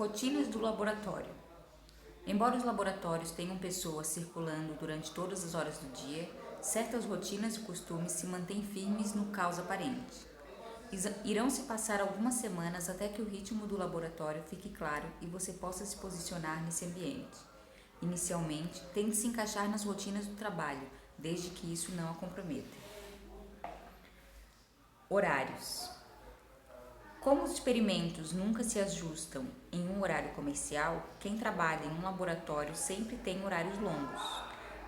Rotinas do laboratório. Embora os laboratórios tenham pessoas circulando durante todas as horas do dia, certas rotinas e costumes se mantêm firmes no caos aparente. Irão se passar algumas semanas até que o ritmo do laboratório fique claro e você possa se posicionar nesse ambiente. Inicialmente, tente se encaixar nas rotinas do trabalho, desde que isso não a comprometa. Horários. Como os experimentos nunca se ajustam em um horário comercial, quem trabalha em um laboratório sempre tem horários longos,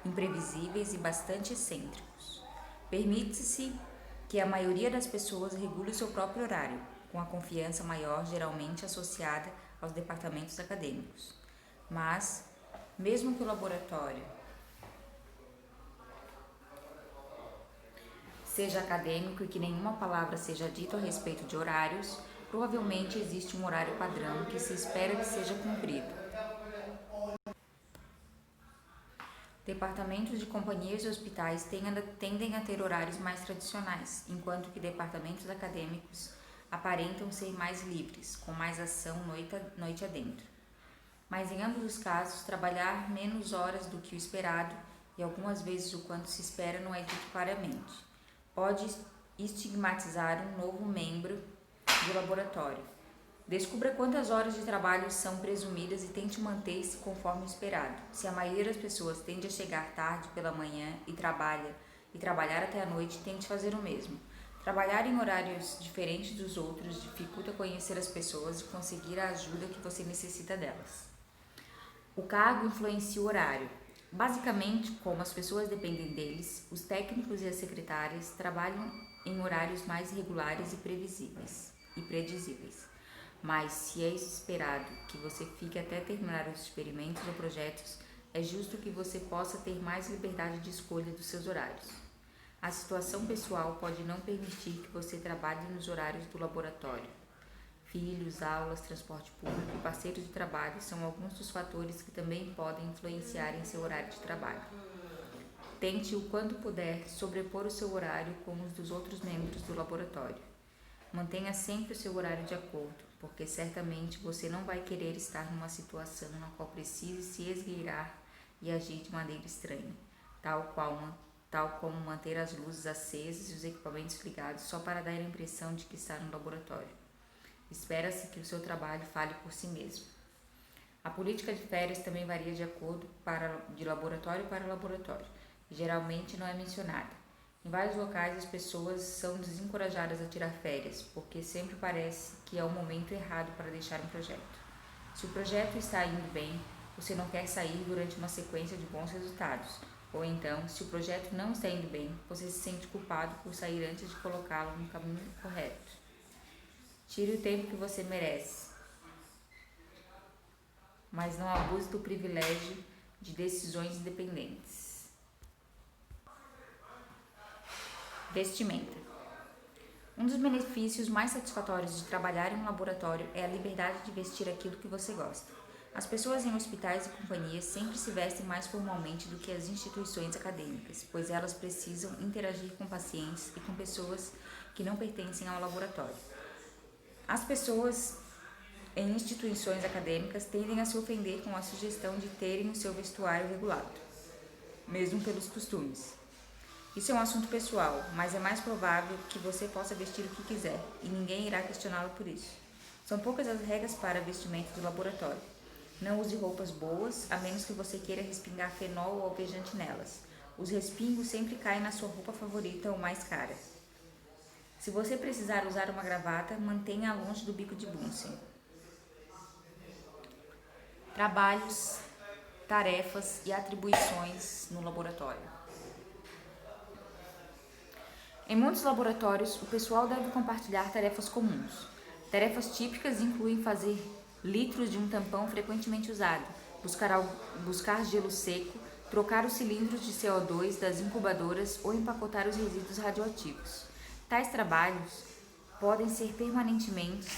imprevisíveis e bastante excêntricos. Permite-se que a maioria das pessoas regule o seu próprio horário, com a confiança maior geralmente associada aos departamentos acadêmicos. Mas, mesmo que o laboratório seja acadêmico e que nenhuma palavra seja dita a respeito de horários, provavelmente existe um horário padrão que se espera que seja cumprido. Departamentos de companhias e hospitais tendem a ter horários mais tradicionais, enquanto que departamentos acadêmicos aparentam ser mais livres, com mais ação noite adentro. Mas em ambos os casos, trabalhar menos horas do que o esperado e algumas vezes o quanto se espera não é dito claramente. Pode estigmatizar um novo membro do laboratório. Descubra quantas horas de trabalho são presumidas e tente manter-se conforme o esperado. Se a maioria das pessoas tende a chegar tarde pela manhã e trabalhar até a noite, tente fazer o mesmo. Trabalhar em horários diferentes dos outros dificulta conhecer as pessoas e conseguir a ajuda que você necessita delas. O cargo influencia o horário. Basicamente, como as pessoas dependem deles, os técnicos e as secretárias trabalham em horários mais regulares e predizíveis. Mas se é esperado que você fique até terminar os experimentos ou projetos, é justo que você possa ter mais liberdade de escolha dos seus horários. A situação pessoal pode não permitir que você trabalhe nos horários do laboratório. Filhos, aulas, transporte público e parceiros de trabalho são alguns dos fatores que também podem influenciar em seu horário de trabalho. Tente, o quanto puder, sobrepor o seu horário com os dos outros membros do laboratório. Mantenha sempre o seu horário de acordo, porque certamente você não vai querer estar numa situação na qual precise se esgueirar e agir de maneira estranha, tal como manter as luzes acesas e os equipamentos ligados só para dar a impressão de que está no laboratório. Espera-se que o seu trabalho fale por si mesmo. A política de férias também varia de acordo de laboratório para laboratório, e geralmente não é mencionada. Em vários locais as pessoas são desencorajadas a tirar férias, porque sempre parece que é o momento errado para deixar um projeto. Se o projeto está indo bem, você não quer sair durante uma sequência de bons resultados, ou então, se o projeto não está indo bem, você se sente culpado por sair antes de colocá-lo no caminho correto. Tire o tempo que você merece, mas não abuse do privilégio de decisões independentes. Vestimenta. Um dos benefícios mais satisfatórios de trabalhar em um laboratório é a liberdade de vestir aquilo que você gosta. As pessoas em hospitais e companhias sempre se vestem mais formalmente do que as instituições acadêmicas, pois elas precisam interagir com pacientes e com pessoas que não pertencem ao laboratório. As pessoas em instituições acadêmicas tendem a se ofender com a sugestão de terem o seu vestuário regulado, mesmo pelos costumes. Isso é um assunto pessoal, mas é mais provável que você possa vestir o que quiser, e ninguém irá questioná-lo por isso. São poucas as regras para vestimento do laboratório. Não use roupas boas, a menos que você queira respingar fenol ou alvejante nelas. Os respingos sempre caem na sua roupa favorita ou mais cara. Se você precisar usar uma gravata, mantenha-a longe do bico de Bunsen. Trabalhos, tarefas e atribuições no laboratório. Em muitos laboratórios, o pessoal deve compartilhar tarefas comuns. Tarefas típicas incluem fazer litros de um tampão frequentemente usado, buscar gelo seco, trocar os cilindros de CO2 das incubadoras ou empacotar os resíduos radioativos. Tais trabalhos podem ser permanentemente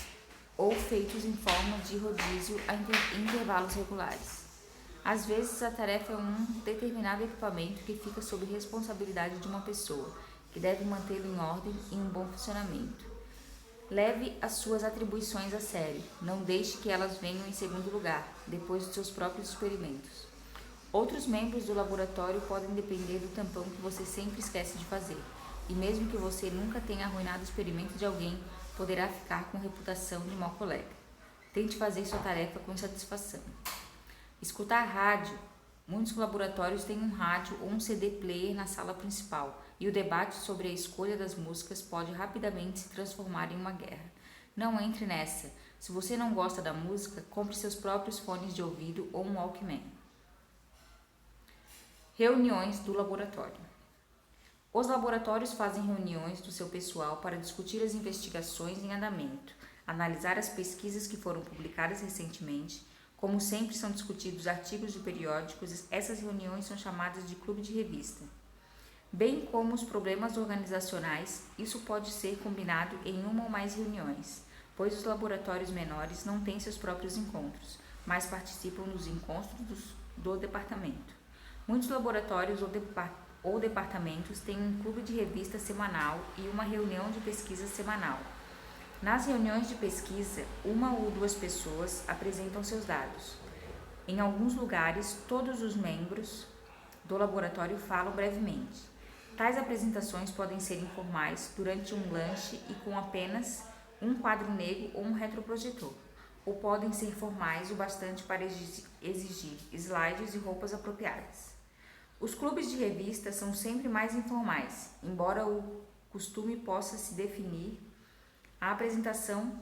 ou feitos em forma de rodízio a intervalos regulares. Às vezes, a tarefa é um determinado equipamento que fica sob responsabilidade de uma pessoa, que deve mantê-lo em ordem e em bom funcionamento. Leve as suas atribuições a sério. Não deixe que elas venham em segundo lugar, depois dos seus próprios experimentos. Outros membros do laboratório podem depender do tampão que você sempre esquece de fazer. E mesmo que você nunca tenha arruinado o experimento de alguém, poderá ficar com reputação de mau colega. Tente fazer sua tarefa com satisfação. Escutar rádio. Muitos laboratórios têm um rádio ou um CD player na sala principal, e o debate sobre a escolha das músicas pode rapidamente se transformar em uma guerra. Não entre nessa. Se você não gosta da música, compre seus próprios fones de ouvido ou um Walkman. Reuniões do laboratório. Os laboratórios fazem reuniões do seu pessoal para discutir as investigações em andamento, analisar as pesquisas que foram publicadas recentemente. Como sempre são discutidos artigos de periódicos, essas reuniões são chamadas de clube de revista. Bem como os problemas organizacionais, isso pode ser combinado em uma ou mais reuniões, pois os laboratórios menores não têm seus próprios encontros, mas participam dos encontros do departamento. Muitos laboratórios ou departamentos têm um clube de revista semanal e uma reunião de pesquisa semanal. Nas reuniões de pesquisa, uma ou duas pessoas apresentam seus dados. Em alguns lugares, todos os membros do laboratório falam brevemente. Tais apresentações podem ser informais durante um lanche e com apenas um quadro negro ou um retroprojetor, ou podem ser formais o bastante para exigir slides e roupas apropriadas. Os clubes de revista são sempre mais informais, embora o costume possa se definir. A apresentação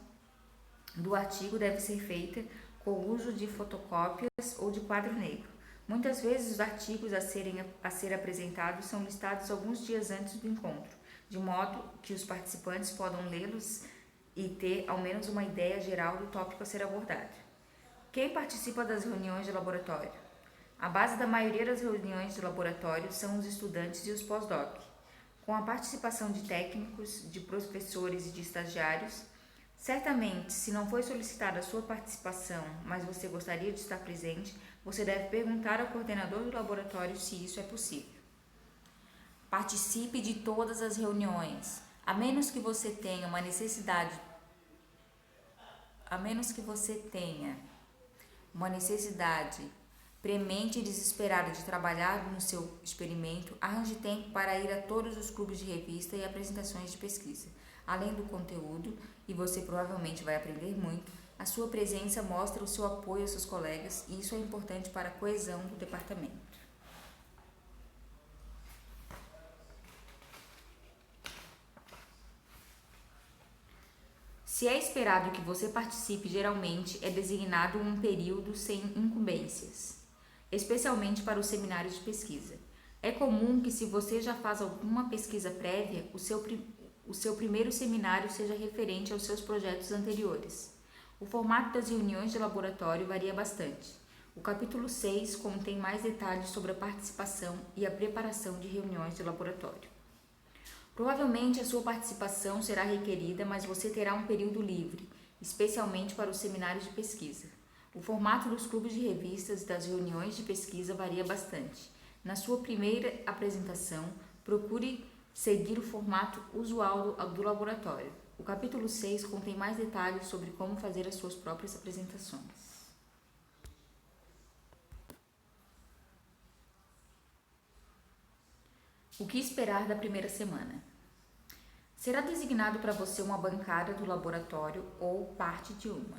do artigo deve ser feita com o uso de fotocópias ou de quadro negro. Muitas vezes os artigos a ser apresentados são listados alguns dias antes do encontro, de modo que os participantes possam lê-los e ter ao menos uma ideia geral do tópico a ser abordado. Quem participa das reuniões de laboratório? A base da maioria das reuniões de laboratório são os estudantes e os pós-doc. Com a participação de técnicos, de professores e de estagiários, certamente, se não foi solicitada a sua participação, mas você gostaria de estar presente, você deve perguntar ao coordenador do laboratório se isso é possível. Participe de todas as reuniões, a menos que você tenha uma necessidade premente e desesperada de trabalhar no seu experimento, arranje tempo para ir a todos os clubes de revista e apresentações de pesquisa. Além do conteúdo, e você provavelmente vai aprender muito, a sua presença mostra o seu apoio aos seus colegas e isso é importante para a coesão do departamento. Se é esperado que você participe, geralmente é designado um período sem incumbências, especialmente para os seminários de pesquisa. É comum que, se você já faz alguma pesquisa prévia, o seu primeiro seminário seja referente aos seus projetos anteriores. O formato das reuniões de laboratório varia bastante. O capítulo 6 contém mais detalhes sobre a participação e a preparação de reuniões de laboratório. Provavelmente a sua participação será requerida, mas você terá um período livre, especialmente para os seminários de pesquisa. O formato dos clubes de revistas e das reuniões de pesquisa varia bastante. Na sua primeira apresentação, procure seguir o formato usual do laboratório. O capítulo 6 contém mais detalhes sobre como fazer as suas próprias apresentações. O que esperar da primeira semana? Será designado para você uma bancada do laboratório ou parte de uma.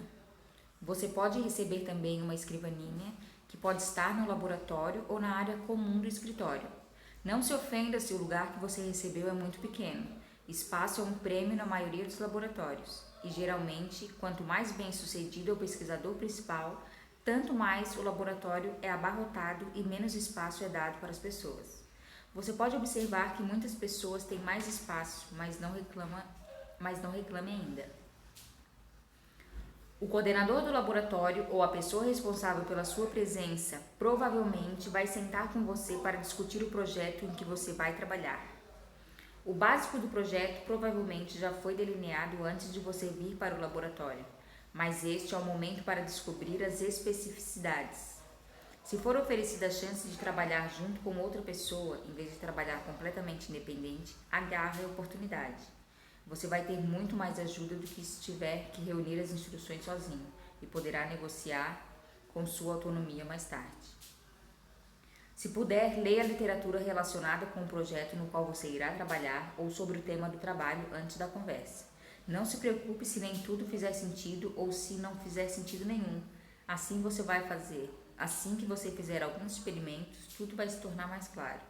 Você pode receber também uma escrivaninha que pode estar no laboratório ou na área comum do escritório. Não se ofenda se o lugar que você recebeu é muito pequeno. Espaço é um prêmio na maioria dos laboratórios e, geralmente, quanto mais bem sucedido é o pesquisador principal, tanto mais o laboratório é abarrotado e menos espaço é dado para as pessoas. Você pode observar que muitas pessoas têm mais espaço, mas não reclame ainda. O coordenador do laboratório ou a pessoa responsável pela sua presença provavelmente vai sentar com você para discutir o projeto em que você vai trabalhar. O básico do projeto provavelmente já foi delineado antes de você vir para o laboratório, mas este é o momento para descobrir as especificidades. Se for oferecida a chance de trabalhar junto com outra pessoa, em vez de trabalhar completamente independente, agarre a oportunidade. Você vai ter muito mais ajuda do que se tiver que reunir as instruções sozinho e poderá negociar com sua autonomia mais tarde. Se puder, leia a literatura relacionada com o projeto no qual você irá trabalhar ou sobre o tema do trabalho antes da conversa. Não se preocupe se nem tudo fizer sentido ou se não fizer sentido nenhum. Assim que você fizer alguns experimentos, tudo vai se tornar mais claro.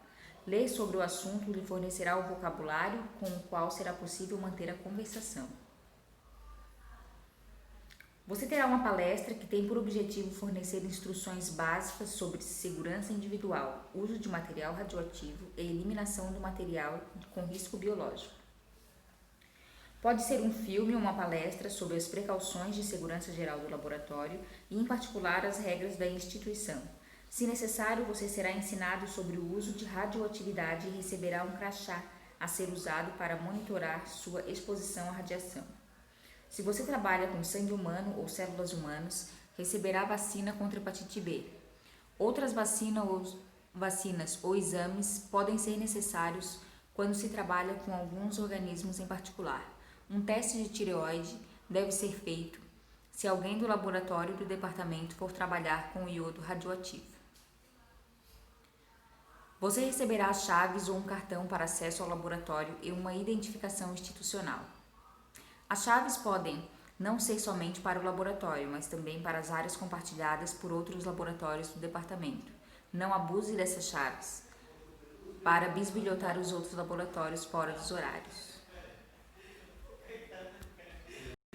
Ler sobre o assunto lhe fornecerá o vocabulário com o qual será possível manter a conversação. Você terá uma palestra que tem por objetivo fornecer instruções básicas sobre segurança individual, uso de material radioativo e eliminação do material com risco biológico. Pode ser um filme ou uma palestra sobre as precauções de segurança geral do laboratório e, em particular, as regras da instituição. Se necessário, você será ensinado sobre o uso de radioatividade e receberá um crachá a ser usado para monitorar sua exposição à radiação. Se você trabalha com sangue humano ou células humanas, receberá vacina contra hepatite B. Outras vacinas ou exames podem ser necessários quando se trabalha com alguns organismos em particular. Um teste de tireoide deve ser feito se alguém do laboratório do departamento for trabalhar com iodo radioativo. Você receberá chaves ou um cartão para acesso ao laboratório e uma identificação institucional. As chaves podem não ser somente para o laboratório, mas também para as áreas compartilhadas por outros laboratórios do departamento. Não abuse dessas chaves para bisbilhotar os outros laboratórios fora dos horários.